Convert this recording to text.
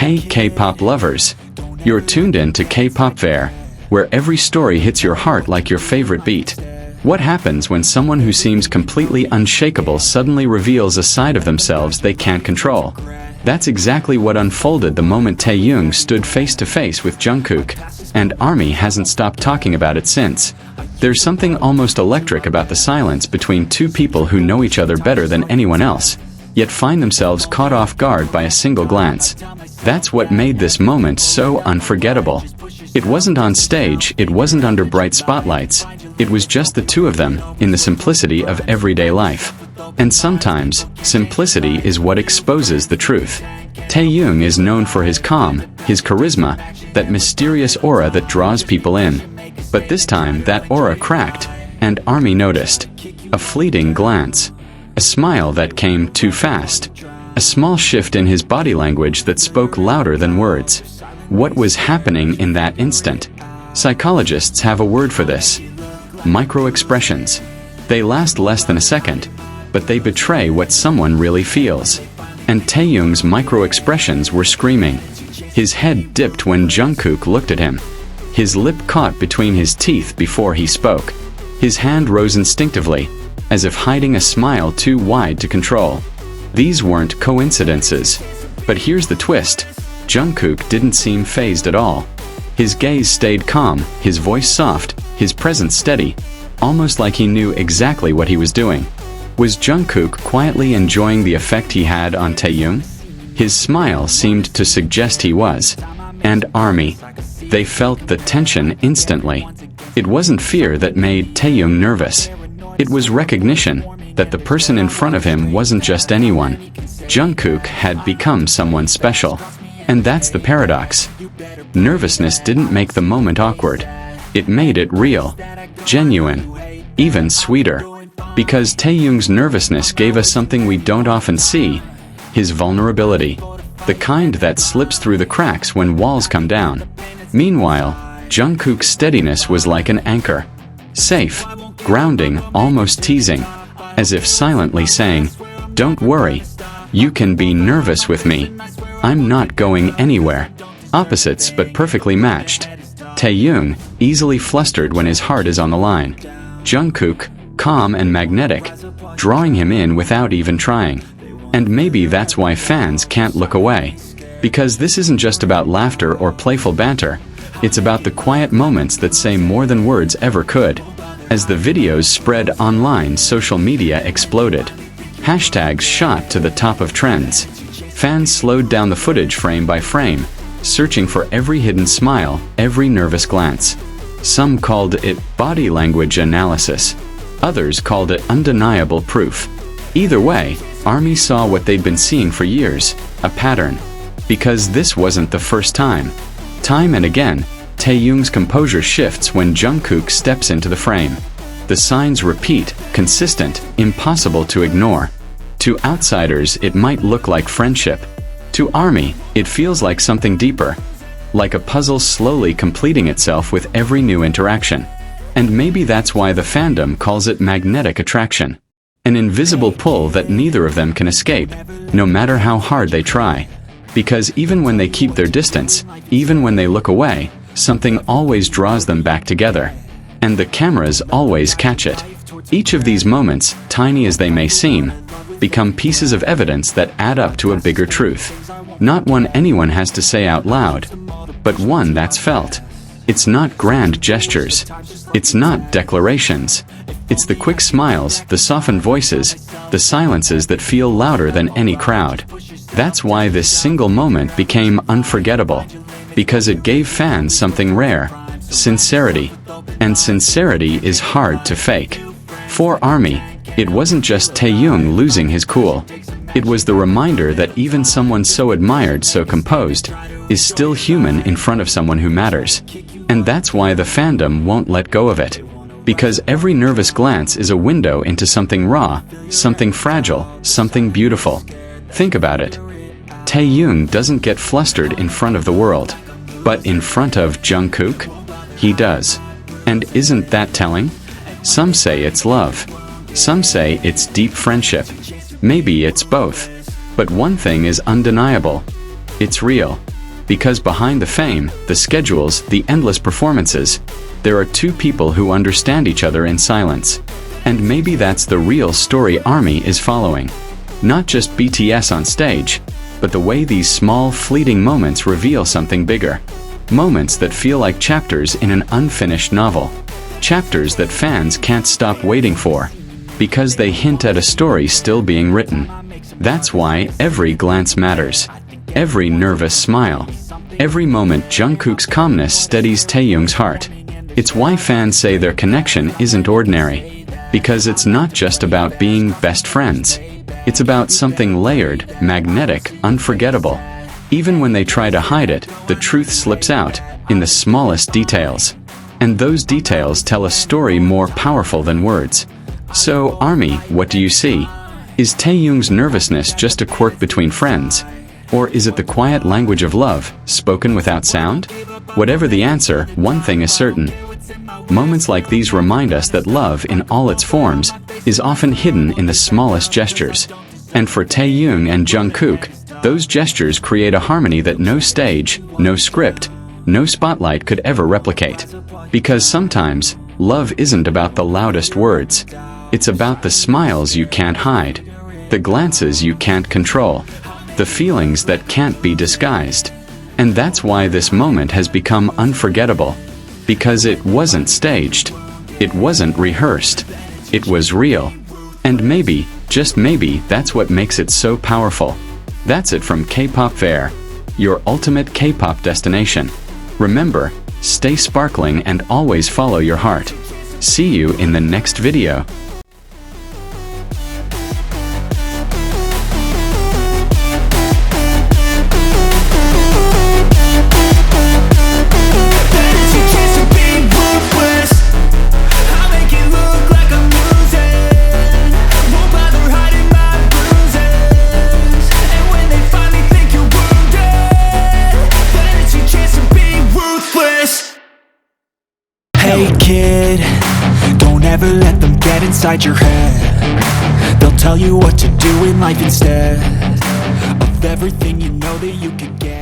Hey K-pop lovers! You're tuned in to K-pop Fair, where every story hits your heart like your favorite beat. What happens when someone who seems completely unshakable suddenly reveals a side of themselves they can't control? That's exactly what unfolded the moment Taehyung stood face to face with Jungkook, and ARMY hasn't stopped talking about it since. There's something almost electric about the silence between two people who know each other better than anyone else, yet find themselves caught off guard by a single glance. That's what made this moment so unforgettable. It wasn't on stage, it wasn't under bright spotlights, it was just the two of them, in the simplicity of everyday life. And sometimes, simplicity is what exposes the truth. Taehyung is known for his calm, his charisma, that mysterious aura that draws people in. But this time that aura cracked, and ARMY noticed. A fleeting glance. A smile that came too fast. A small shift in his body language that spoke louder than words. What was happening in that instant? Psychologists have a word for this. Micro-expressions. They last less than a second, but they betray what someone really feels. And Taehyung's micro-expressions were screaming. His head dipped when Jungkook looked at him. His lip caught between his teeth before he spoke. His hand rose instinctively, as if hiding a smile too wide to control. These weren't coincidences. But here's the twist. Jungkook didn't seem fazed at all. His gaze stayed calm, his voice soft, his presence steady, almost like he knew exactly what he was doing. Was Jungkook quietly enjoying the effect he had on Taehyung? His smile seemed to suggest he was. And ARMY. They felt the tension instantly. It wasn't fear that made Taehyung nervous. It was recognition that the person in front of him wasn't just anyone. Jungkook had become someone special. And that's the paradox. Nervousness didn't make the moment awkward. It made it real, genuine, even sweeter. Because Taehyung's nervousness gave us something we don't often see. His vulnerability. The kind that slips through the cracks when walls come down. Meanwhile, Jungkook's steadiness was like an anchor. Safe, grounding, almost teasing. As if silently saying, "Don't worry. You can be nervous with me. I'm not going anywhere." Opposites but perfectly matched. Taehyung, easily flustered when his heart is on the line. Jungkook, calm and magnetic, drawing him in without even trying. And maybe that's why fans can't look away. Because this isn't just about laughter or playful banter. It's about the quiet moments that say more than words ever could. As the videos spread online, social media exploded. Hashtags shot to the top of trends. Fans slowed down the footage frame by frame, searching for every hidden smile, every nervous glance. Some called it body language analysis. Others called it undeniable proof. Either way, ARMY saw what they'd been seeing for years, a pattern. Because this wasn't the first time. Time and again, Taehyung's composure shifts when Jungkook steps into the frame. The signs repeat, consistent, impossible to ignore. To outsiders, it might look like friendship. To ARMY, it feels like something deeper. Like a puzzle slowly completing itself with every new interaction. And maybe that's why the fandom calls it magnetic attraction. An invisible pull that neither of them can escape, no matter how hard they try. Because even when they keep their distance, even when they look away, something always draws them back together. And the cameras always catch it. Each of these moments, tiny as they may seem, become pieces of evidence that add up to a bigger truth. Not one anyone has to say out loud, but one that's felt. It's not grand gestures. It's not declarations. It's the quick smiles, the softened voices, the silences that feel louder than any crowd. That's why this single moment became unforgettable. Because it gave fans something rare. Sincerity. And sincerity is hard to fake. For ARMY, it wasn't just Taehyung losing his cool. It was the reminder that even someone so admired, so composed, is still human in front of someone who matters. And that's why the fandom won't let go of it. Because every nervous glance is a window into something raw, something fragile, something beautiful. Think about it. Taehyung doesn't get flustered in front of the world. But in front of Jungkook? He does. And isn't that telling? Some say it's love. Some say it's deep friendship. Maybe it's both. But one thing is undeniable. It's real. Because behind the fame, the schedules, the endless performances, there are two people who understand each other in silence. And maybe that's the real story ARMY is following. Not just BTS on stage, but the way these small, fleeting moments reveal something bigger. Moments that feel like chapters in an unfinished novel. Chapters that fans can't stop waiting for, because they hint at a story still being written. That's why every glance matters. Every nervous smile. Every moment Jungkook's calmness steadies Taehyung's heart. It's why fans say their connection isn't ordinary. Because it's not just about being best friends. It's about something layered, magnetic, unforgettable. Even when they try to hide it, the truth slips out, in the smallest details. And those details tell a story more powerful than words. So, ARMY, what do you see? Is Taehyung's nervousness just a quirk between friends? Or is it the quiet language of love, spoken without sound? Whatever the answer, one thing is certain. Moments like these remind us that love, in all its forms, is often hidden in the smallest gestures. And for Taehyung and Jungkook, those gestures create a harmony that no stage, no script, no spotlight could ever replicate. Because sometimes, love isn't about the loudest words. It's about the smiles you can't hide, the glances you can't control, the feelings that can't be disguised. And that's why this moment has become unforgettable. Because it wasn't staged. It wasn't rehearsed. It was real. And maybe, just maybe, that's what makes it so powerful. That's it from K-Pop Fair, your ultimate K-pop destination. Remember, stay sparkling and always follow your heart. See you in the next video. Hey kid, don't ever let them get inside your head. They'll tell you what to do in life instead of everything you know that you could get.